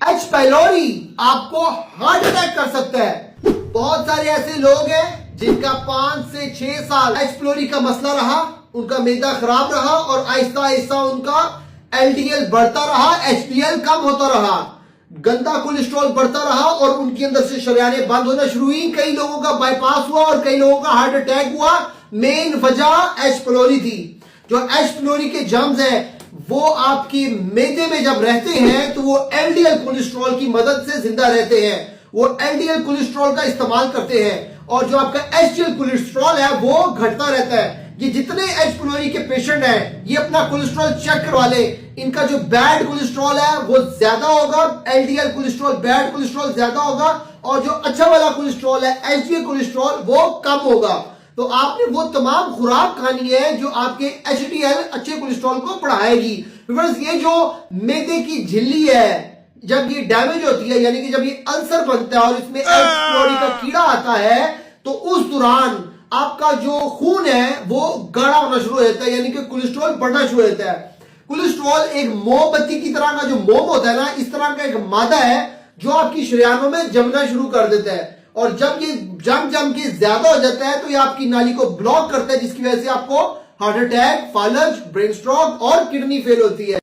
H pylori आपको heart attack कर सकता है। बहुत सारे ऐसे लोग हैं जिनका 5 से 6 साल एच पाइलोरी का मसला रहा, उनका मैदा खराब रहा और आहिस्ता आहिस्ता उनका एलडीएल बढ़ता रहा, एचडीएल कम होता रहा, गंदा कोलेस्ट्रॉल बढ़ता रहा और उनके अंदर से शरियानें बंद होना शुरू हुई। कई लोगों का बाईपास हुआ और कई लोगों का हार्ट अटैक हुआ। मेन वजह एच पाइलोरी थी। जो एच पाइलोरी के जर्म्स है वो आपके मैदे में जब रहते हैं तो वो एलडीएल कोलेस्ट्रॉल की मदद से जिंदा रहते हैं, वो एलडीएल कोलेस्ट्रॉल का इस्तेमाल करते हैं और जो आपका एचडीएल कोलेस्ट्रॉल है वो घटता रहता है। ये जितने एच पाइलोरी के पेशेंट हैं ये अपना कोलेस्ट्रॉल चेक करवा ले, इनका जो बैड कोलेस्ट्रॉल है वो ज्यादा होगा, एलडीएल कोलेस्ट्रॉल बैड कोलेस्ट्रॉल ज्यादा होगा और जो अच्छा वाला कोलेस्ट्रॉल है एचडीएल कोलेस्ट्रॉल वो कम होगा। तो आपने वो तमाम खुराक खानी है जो आपके एचडीएल अच्छे कोलेस्ट्रॉल को बढ़ाएगी। ये जो मैदे की झिल्ली है जब ये डैमेज होती है यानी कि जब ये अल्सर बनता है और इसमें एच पाइलोरी का कीड़ा आता है तो उस दौरान आपका जो खून है वो गाढ़ा होना शुरू हो जाता है यानी कि कोलेस्ट्रॉल बढ़ना शुरू हो जाता है। कोलेस्ट्रॉल एक मोमबत्ती की तरह का जो मोम होता है ना, इस तरह का एक मादा है जो आपकी शरीयानों में जमना शुरू कर देता है और जब ये जम के ज्यादा हो जाता है तो ये आपकी नाली को ब्लॉक करता है जिसकी वजह से आपको हार्ट अटैक, फालज, ब्रेन स्ट्रोक और किडनी फेल होती है।